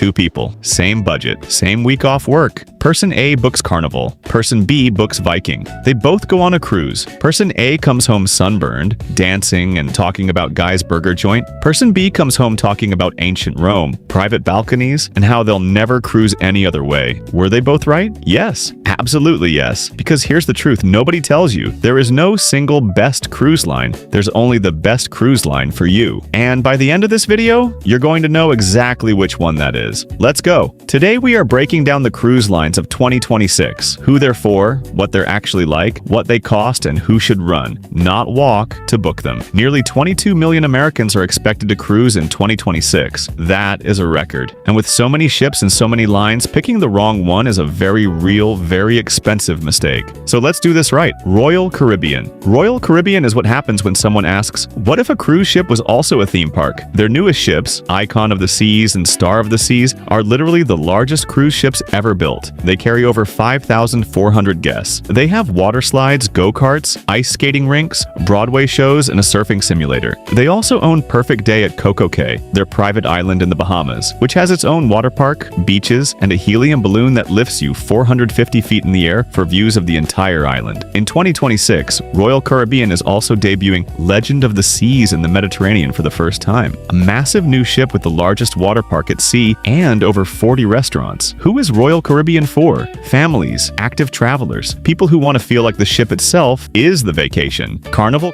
two people, same budget, same week off work. Person A books Carnival. Person B books Viking. They both go on a cruise. Person A comes home sunburned, dancing and talking about Guy's Burger Joint. Person B comes home talking about ancient Rome, private balconies, and how they'll never cruise any other way. Were they both right? Yes, absolutely yes. Because here's the truth nobody tells you. There is no single best cruise line. There's only the best cruise line for you. And by the end of this video, you're going to know exactly which one that is. Let's go. Today we are breaking down the cruise lines of 2026, who they're for, what they're actually like, what they cost, and who should run, not walk, to book them. Nearly 22 million Americans are expected to cruise in 2026. That is a record. And with so many ships and so many lines, picking the wrong one is a very real, very expensive mistake. So let's do this right. Royal Caribbean. Royal Caribbean is what happens when someone asks, what if a cruise ship was also a theme park? Their newest ships, Icon of the Seas and Star of the Seas, are literally the largest cruise ships ever built. They carry over 5,400 guests. They have water slides, go-karts, ice skating rinks, Broadway shows, and a surfing simulator. They also own Perfect Day at Coco Cay, their private island in the Bahamas, which has its own water park, beaches, and a helium balloon that lifts you 450 feet in the air for views of the entire island. In 2026, Royal Caribbean is also debuting Legend of the Seas in the Mediterranean for the first time, a massive new ship with the largest water park at sea and over 40 restaurants. Who is Royal Caribbean for? Families, active travelers, people who want to feel like the ship itself is the vacation. Carnival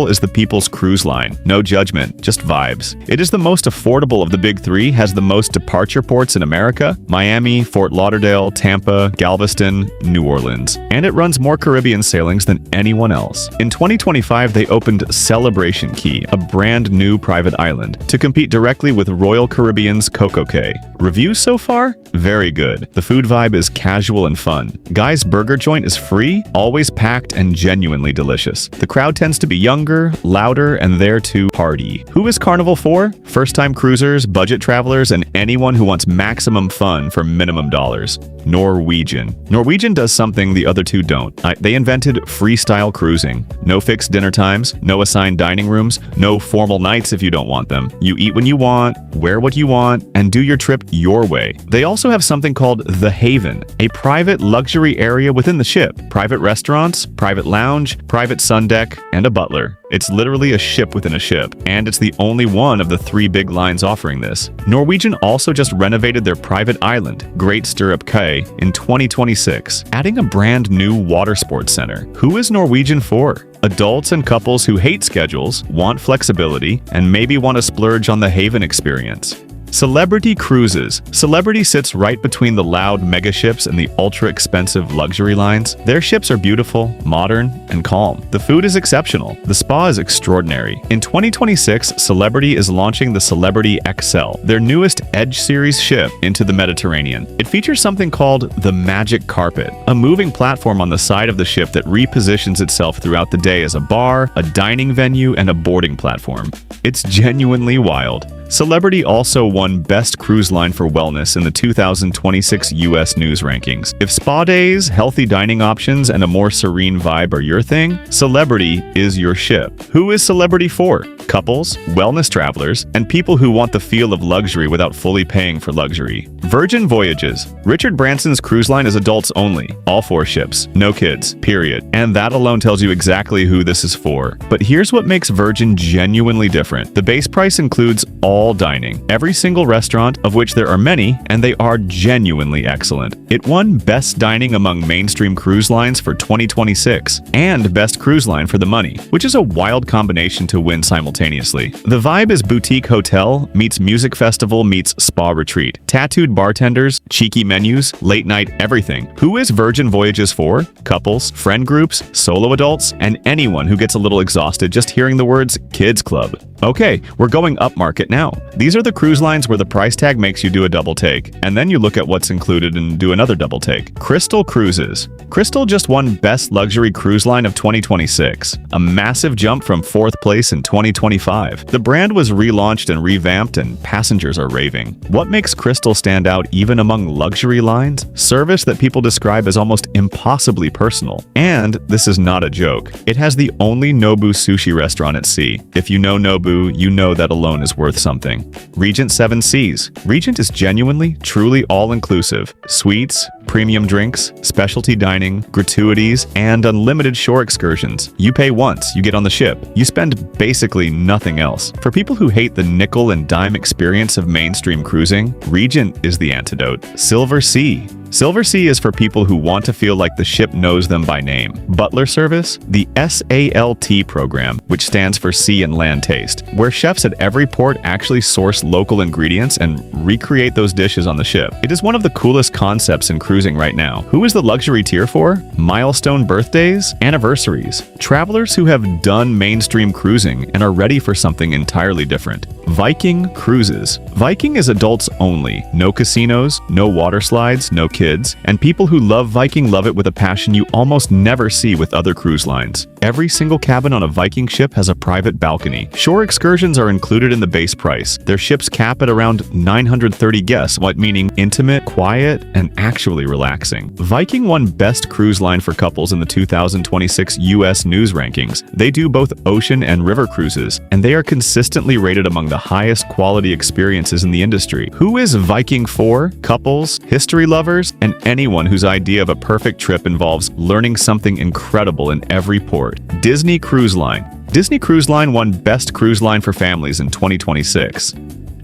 is the people's cruise line. No judgment, just vibes. It is the most affordable of the big three, has the most departure ports in America: Miami, Fort Lauderdale, Tampa, Galveston, New Orleans. And it runs more Caribbean sailings than anyone else. In 2025, they opened Celebration Key, a brand new private island, to compete directly with Royal Caribbean's Coco Cay. Reviews so far? Very good. The food vibe is casual and fun. Guy's Burger Joint is free, always packed, and genuinely delicious. The crowd tends to be younger, louder, and there to party. Who is Carnival for? First-time cruisers, budget travelers, and anyone who wants maximum fun for minimum dollars. Norwegian. Norwegian does something the other two don't. They invented freestyle cruising. No fixed dinner times, no assigned dining rooms, no formal nights if you don't want them. You eat when you want, wear what you want, and do your trip your way. They also have something called The Haven, a private luxury area within the ship. Private restaurants, private lounge, private sun deck, and a butler. It's literally a ship within a ship, and it's the only one of the three big lines offering this. Norwegian also just renovated their private island, Great Stirrup Cay, in 2026, adding a brand new water sports center. Who is Norwegian for? Adults and couples who hate schedules, want flexibility, and maybe want to splurge on the Haven experience. Celebrity Cruises. Celebrity sits right between the loud mega ships and the ultra-expensive luxury lines. Their ships are beautiful, modern, and calm. The food is exceptional. The spa is extraordinary. In 2026, Celebrity is launching the Celebrity XL, their newest Edge Series ship, into the Mediterranean. It features something called the Magic Carpet, a moving platform on the side of the ship that repositions itself throughout the day as a bar, a dining venue, and a boarding platform. It's genuinely wild. Celebrity also won Best Cruise Line for Wellness in the 2026 U.S. News Rankings. If spa days, healthy dining options, and a more serene vibe are your thing, Celebrity is your ship. Who is Celebrity for? Couples, wellness travelers, and people who want the feel of luxury without fully paying for luxury. Virgin Voyages. Richard Branson's cruise line is adults only. All 4 ships. No kids. Period. And that alone tells you exactly who this is for. But here's what makes Virgin genuinely different. The base price includes all dining. Every single restaurant, of which there are many, and they are genuinely excellent. It won Best Dining among mainstream cruise lines for 2026, and Best Cruise Line for the money, which is a wild combination to win simultaneously. The vibe is boutique hotel meets music festival meets spa retreat. Tattooed bartenders, cheeky menus, late night everything. Who is Virgin Voyages for? Couples, friend groups, solo adults, and anyone who gets a little exhausted just hearing the words Kids Club. Okay, we're going upmarket now. These are the cruise lines where the price tag makes you do a double take, and then you look at what's included and do another double take. Crystal Cruises. Crystal just won Best Luxury Cruise Line of 2026, a massive jump from 4th place in 2025. The brand was relaunched and revamped, and passengers are raving. What makes Crystal stand out even among luxury lines? Service that people describe as almost impossibly personal. And this is not a joke. It has the only Nobu sushi restaurant at sea. If you know Nobu, you know that alone is worth something. Regent Seven Seas. Regent is genuinely, truly all-inclusive. Suites, premium drinks, specialty dining, gratuities, and unlimited shore excursions. You pay once, you get on the ship. You spend basically nothing else. For people who hate the nickel and dime experience of mainstream cruising, Regent is the antidote. Silver Sea. Silver Sea is for people who want to feel like the ship knows them by name. Butler Service, the SALT program, which stands for Sea and Land Taste, where chefs at every port actually source local ingredients and recreate those dishes on the ship. It is one of the coolest concepts in cruising right now. Who is the luxury tier for? Milestone birthdays, anniversaries, travelers who have done mainstream cruising and are ready for something entirely different. Viking Cruises. Viking is adults only. No casinos, no water slides, no kids, and people who love Viking love it with a passion you almost never see with other cruise lines. Every single cabin on a Viking ship has a private balcony. Shore excursions are included in the base price. Their ships cap at around 930 guests, meaning intimate, quiet, and actually relaxing. Viking won Best Cruise Line for Couples in the 2026 US News Rankings. They do both ocean and river cruises, and they are consistently rated among the highest quality experiences in the industry. Who is Viking for? Couples, history lovers, and anyone whose idea of a perfect trip involves learning something incredible in every port. Disney Cruise Line. Disney Cruise Line won Best Cruise Line for Families in 2026.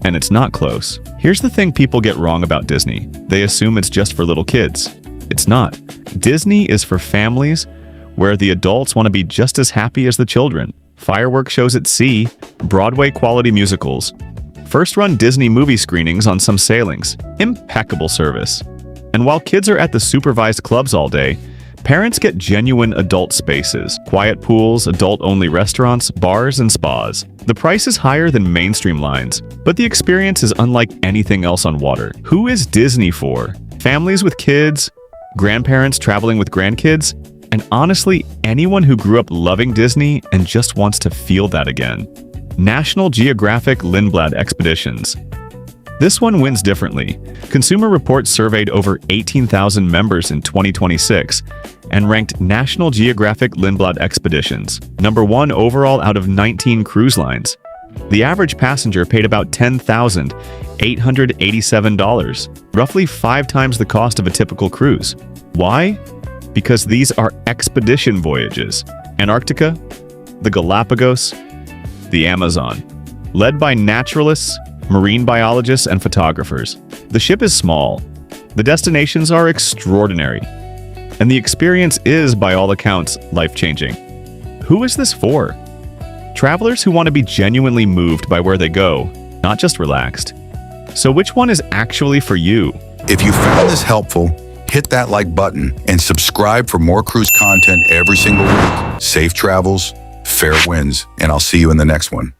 And it's not close. Here's the thing people get wrong about Disney. They assume it's just for little kids. It's not. Disney is for families where the adults want to be just as happy as the children. Fireworks shows at sea, Broadway-quality musicals, first-run Disney movie screenings on some sailings, impeccable service. And while kids are at the supervised clubs all day, parents get genuine adult spaces, quiet pools, adult-only restaurants, bars, and spas. The price is higher than mainstream lines, but the experience is unlike anything else on water. Who is Disney for? Families with kids, grandparents traveling with grandkids, and honestly, anyone who grew up loving Disney and just wants to feel that again. National Geographic Lindblad Expeditions. This one wins differently. Consumer Reports surveyed over 18,000 members in 2026 and ranked National Geographic Lindblad Expeditions #1 overall out of 19 cruise lines. The average passenger paid about $10,887, roughly 5 times the cost of a typical cruise. Why? Because these are expedition voyages. Antarctica, the Galapagos, the Amazon. Led by naturalists, marine biologists, and photographers. The ship is small. The destinations are extraordinary. And the experience is, by all accounts, life-changing. Who is this for? Travelers who want to be genuinely moved by where they go, not just relaxed. So which one is actually for you? If you found this helpful, hit that like button and subscribe for more cruise content every single week. Safe travels, fair winds, and I'll see you in the next one.